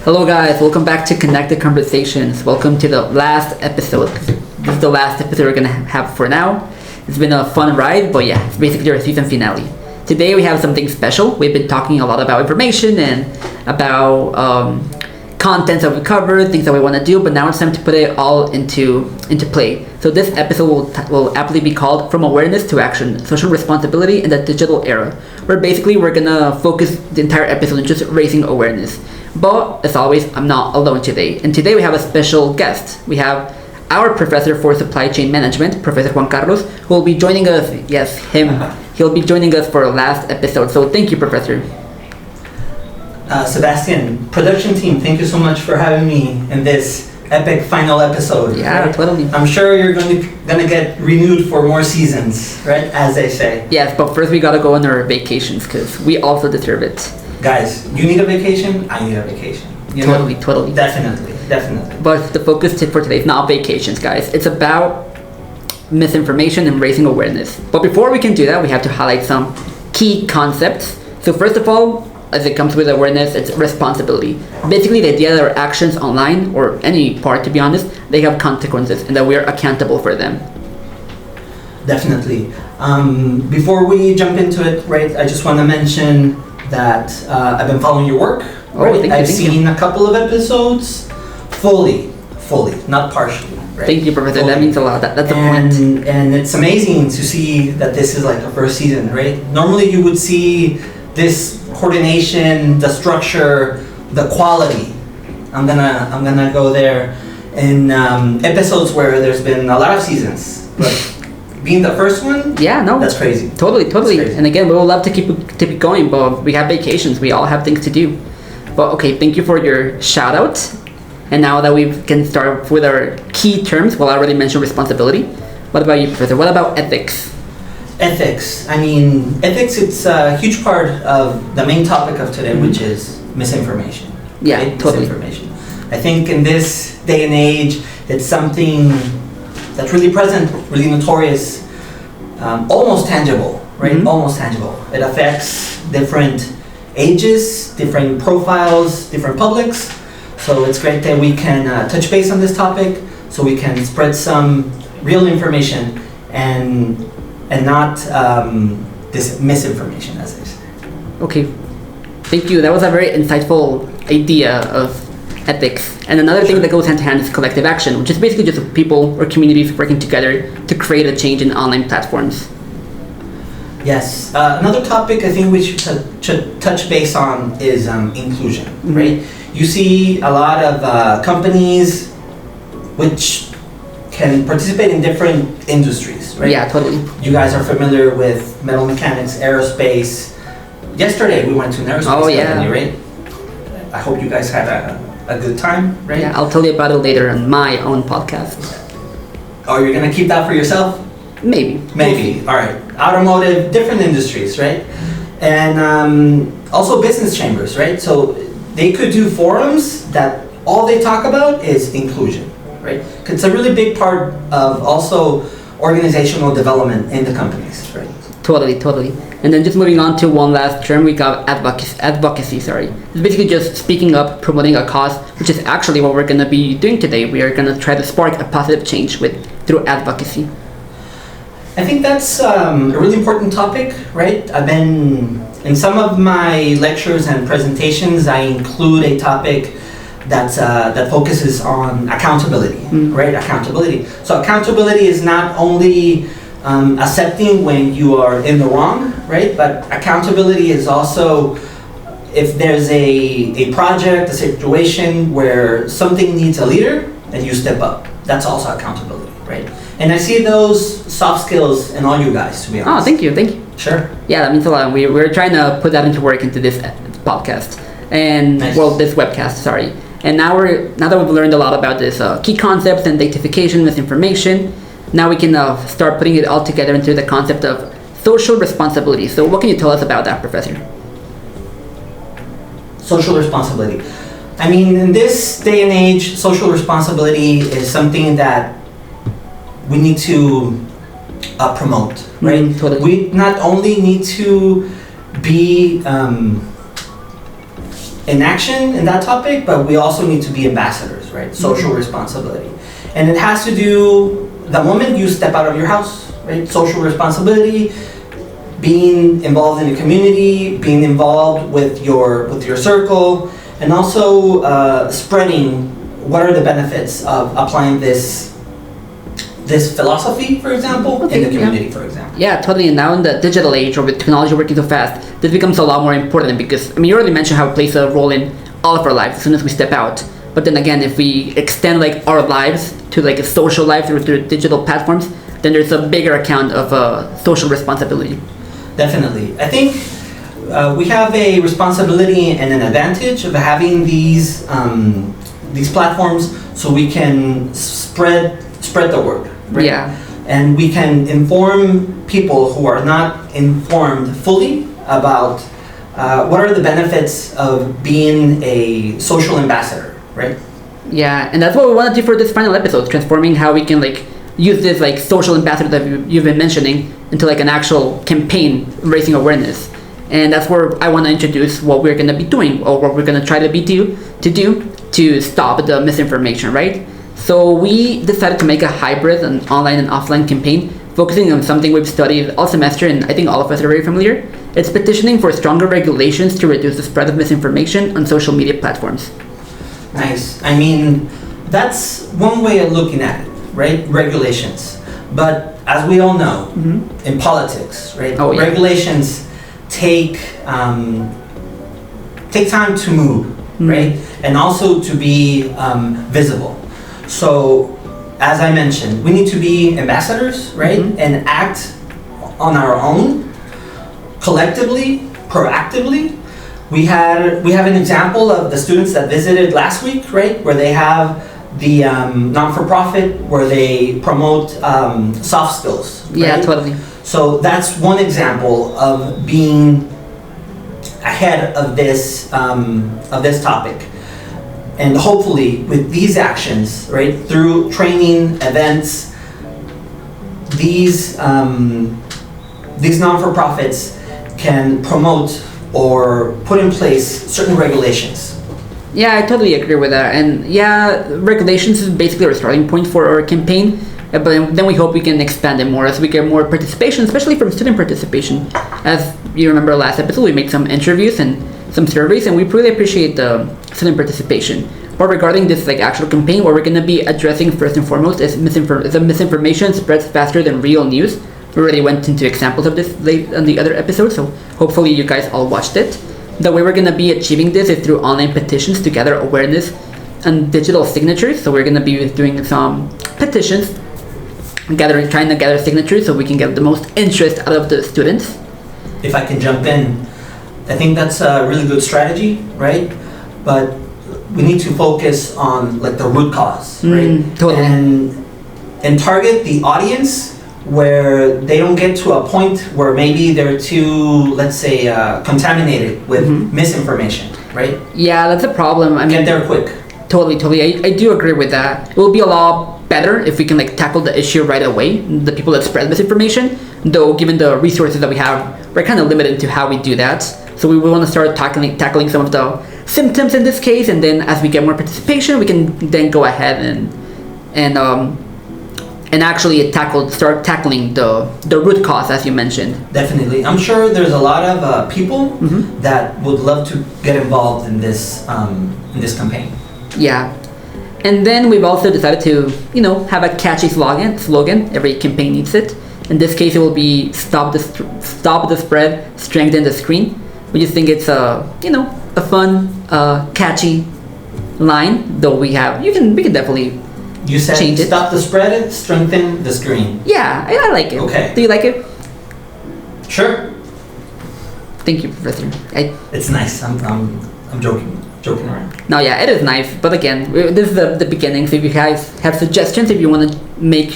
Hello guys, welcome back to Connected Conversations. Welcome to the last episode. This is the last episode we're gonna have for now. It's been a fun ride, but yeah, it's basically our season finale. Today we have something special. We've been talking a lot about information and about contents that we covered, things that we want to do, but now it's time to put it all into play. So this episode will aptly be called From Awareness to Action, Social Responsibility in the Digital Era, where basically we're gonna focus the entire episode on just raising awareness. But as always, I'm not alone today. And today we have a special guest. We have our professor for supply chain management, Professor Juan Carlos, who will be joining us. Yes, him. He'll be joining us for our last episode. So thank you, Professor. Sebastian, production team, thank you so much for having me in this epic final episode. Yeah, right? Totally. I'm sure you're gonna get renewed for more seasons, right? As they say. Yes, but first we gotta go on our vacations because we also deserve it. Guys, you need a vacation, I need a vacation. Totally. Definitely. But the focus for today is not vacations, guys. It's about misinformation and raising awareness. But before we can do that, we have to highlight some key concepts. So first of all, as it comes with awareness, it's responsibility. Basically, the idea that our actions online, or any part to be honest, they have consequences and that we are accountable for them. Definitely. Before we jump into it, right, I just want to mention that I've been following your work. Right? I've seen a couple of episodes fully, not partially. Right? Thank you, Professor. Fully. That means a lot. That's the point. And it's amazing to see that this is like a first season, right? Normally you would see this coordination, the structure, the quality. I'm gonna go there in episodes where there's been a lot of seasons, but being the first one, that's crazy. Totally. Crazy. And again, we would love to keep it going, but we have vacations. We all have things to do. But okay, thank you for your shout out. And now that we can start with our key terms, well, I already mentioned responsibility. What about you, Professor? What about ethics? Ethics. I mean, ethics, it's a huge part of the main topic of today, which is misinformation. Yeah, right? totally. Misinformation. I think in this day and age, it's something that's really present, really notorious, almost tangible, right? Mm-hmm. Almost tangible. It affects different ages, different profiles, different publics. So it's great that we can touch base on this topic so we can spread some real information and not this misinformation, as they say. Okay, thank you. That was a very insightful idea of ethics. And another thing that goes hand to hand is collective action, which is basically just people or communities working together to create a change in online platforms. Yes. Another topic I think we should touch base on is inclusion, right? You see a lot of companies which can participate in different industries, right? Yeah, totally. You guys are familiar with metal mechanics, aerospace. Yesterday we went to an aerospace company, right? I hope you guys had a good time, right? Yeah, I'll tell you about it later on my own podcast. Oh, you're gonna keep that for yourself? Maybe. All right. Automotive, different industries, right? And also business chambers, right? So they could do forums that all they talk about is inclusion, right? It's a really big part of also organizational development in the companies, right? Totally. And then just moving on to one last term, we got advocacy. It's basically just speaking up, promoting a cause, which is actually what we're going to be doing today. We are going to try to spark a positive change through advocacy. I think that's a really important topic, right? In some of my lectures and presentations, I include a topic that focuses on accountability, right? Accountability. So accountability is not only accepting when you are in the wrong, right? But accountability is also if there's a project, a situation where something needs a leader, and you step up. That's also accountability, right? And I see those soft skills in all you guys, to be honest. Oh, thank you. Sure. Yeah, that means a lot. We're trying to put that into work into this podcast. And, nice. This webcast, sorry. And now that we've learned a lot about this key concepts and identification, misinformation, now we can start putting it all together into the concept of social responsibility. So what can you tell us about that, Professor? Social responsibility. I mean, in this day and age, social responsibility is something that we need to promote, right? Totally. We not only need to be in action in that topic, but we also need to be ambassadors, right? Social responsibility. And it has to do the moment you step out of your house, right? Social responsibility, being involved in the community, being involved with your circle, and also spreading what are the benefits of applying this philosophy, for example, in the community, for example. Yeah, totally. And now in the digital age, or with technology working so fast, this becomes a lot more important because, I mean, you already mentioned how it plays a role in all of our lives as soon as we step out. But then again, if we extend like our lives to like a social life through digital platforms, then there's a bigger account of social responsibility. Definitely. I think we have a responsibility and an advantage of having these platforms so we can spread the word. Right? Yeah. And we can inform people who are not informed fully about what are the benefits of being a social ambassador, right? Yeah, and that's what we want to do for this final episode, transforming how we can like use this like social ambassador that you've been mentioning into like an actual campaign raising awareness. And that's where I want to introduce what we're going to be doing, or what we're going to try to do to stop the misinformation, right? So we decided to make a hybrid, an online and offline campaign, focusing on something we've studied all semester, and I think all of us are very familiar. It's petitioning for stronger regulations to reduce the spread of misinformation on social media platforms. Nice. I mean, that's one way of looking at it, right? Regulations. But as we all know, in politics, right? Oh, yeah. Regulations take time to move, right? And also to be visible. So, as I mentioned, we need to be ambassadors, right? And act on our own, collectively, proactively. We have an example of the students that visited last week, right? Where they have the non-for-profit where they promote soft skills. Right? Yeah, totally. So that's one example of being ahead of this topic. And hopefully, with these actions, right, through training, events, these non-for-profits can promote or put in place certain regulations. Yeah, I totally agree with that. And yeah, regulations is basically our starting point for our campaign. But then we hope we can expand it more as we get more participation, especially from student participation. As you remember last episode, we made some interviews and some surveys, and we really appreciate the student participation. But regarding this like actual campaign, what we're going to be addressing first and foremost is the misinformation spreads faster than real news. We already went into examples of this late on the other episode, so hopefully you guys all watched it. The way we're going to be achieving this is through online petitions to gather awareness and digital signatures. So we're going to be doing some petitions, trying to gather signatures so we can get the most interest out of the students. If I can jump in, I think that's a really good strategy, right? But we need to focus on like the root cause, right? Totally. And target the audience where they don't get to a point where maybe they're too, let's say, contaminated with misinformation, right? Yeah, that's a problem. I mean, get there quick. Totally. I do agree with that. It will be a lot better if we can like tackle the issue right away, the people that spread misinformation. Though, given the resources that we have, we're kind of limited to how we do that. So we want to start tackling some of the symptoms in this case, and then as we get more participation, we can then go ahead and actually start tackling the root cause, as you mentioned. Definitely. I'm sure there's a lot of people that would love to get involved in this campaign. Yeah. And then we've also decided to, have a catchy slogan. Every campaign needs it. In this case, it will be stop the spread, strengthen the screen. We just think it's a fun, catchy line. Though we can definitely You said change it. Stop the spread, strengthen the screen. Yeah, I like it. Okay. Do you like it? Sure. Thank you, Professor. It's nice. I'm joking around. No, yeah, it is nice. But again, this is the beginning. So if you guys have suggestions, if you want to make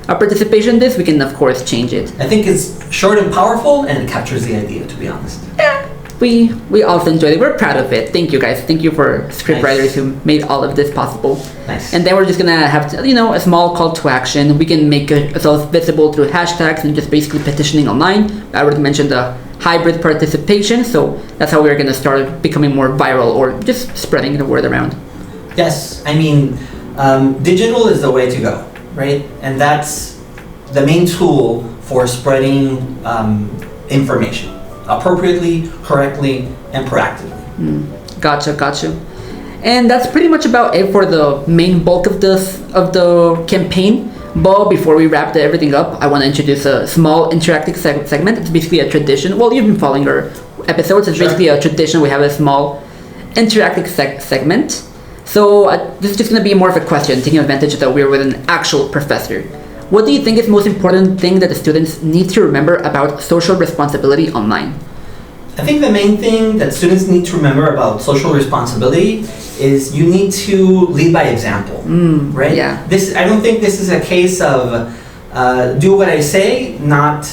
a participation in this, we can of course change it. I think it's short and powerful, and it captures the idea. To be honest. Yeah. We also enjoyed it. We're proud of it. Thank you guys. Thank you for script writers who made all of this possible. Nice. And then we're just gonna have a small call to action. We can make ourselves visible through hashtags and just basically petitioning online. I already mentioned the hybrid participation. So that's how we're going to start becoming more viral or just spreading the word around. Yes, I mean, digital is the way to go, right? And that's the main tool for spreading information appropriately, correctly, and proactively. Gotcha. And that's pretty much about it for the main bulk of the campaign. But before we wrap everything up, I want to introduce a small interactive segment. It's basically a tradition. Well, you've been following our episodes. It's basically a tradition. We have a small interactive segment. So this is just going to be more of a question, taking advantage that we're with an actual professor. What do you think is the most important thing that the students need to remember about social responsibility online? I think the main thing that students need to remember about social responsibility is you need to lead by example, right? Yeah. I don't think this is a case of do what I say, not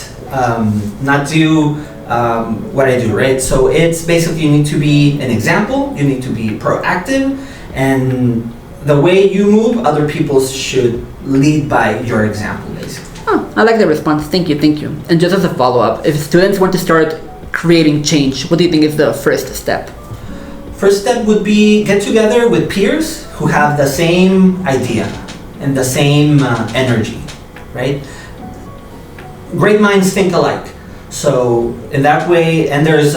do what I do, right? So it's basically you need to be an example, you need to be proactive, and the way you move, other people should lead by your example, basically. Oh, I like the response. Thank you. And just as a follow-up, if students want to start creating change, what do you think is the first step? First step would be get together with peers who have the same idea and the same energy, right? Great minds think alike. So in that way, and there's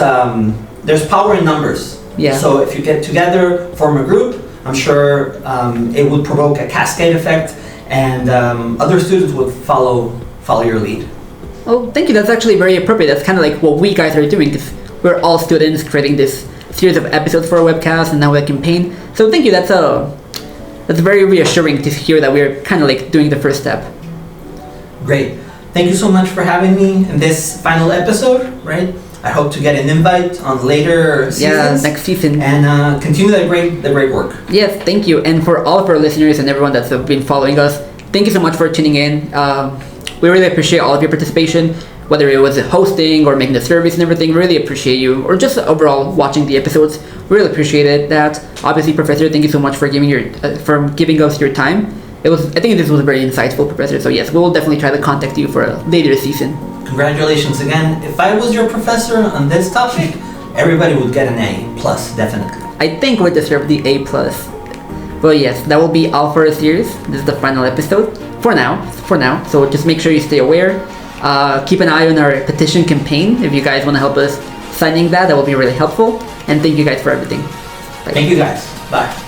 power in numbers. Yeah. So if you get together, form a group, I'm sure it would provoke a cascade effect, and other students would follow your lead. Oh, thank you. That's actually very appropriate. That's kind of like what we guys are doing, because we're all students creating this series of episodes for a webcast and now a campaign. So thank you. That's very reassuring to hear that we're kind of like doing the first step. Great. Thank you so much for having me in this final episode, right? I hope to get an invite on later seasons. Yeah, next season. And continue the great work. Yes, thank you. And for all of our listeners and everyone that's been following us, thank you so much for tuning in. We really appreciate all of your participation, whether it was hosting or making the surveys and everything. Really appreciate you, or just overall watching the episodes. Really appreciated that. Obviously, Professor, thank you so much for giving us your time. I think this was a very insightful, Professor. So yes, we will definitely try to contact you for a later season. Congratulations again. If I was your professor on this topic, everybody would get an A+, definitely. I think we deserve the A+. But yes, that will be all for our series. This is the final episode. For now. So just make sure you stay aware. Keep an eye on our petition campaign. If you guys want to help us signing that will be really helpful. And thank you guys for everything. Bye. Thank you guys. Bye.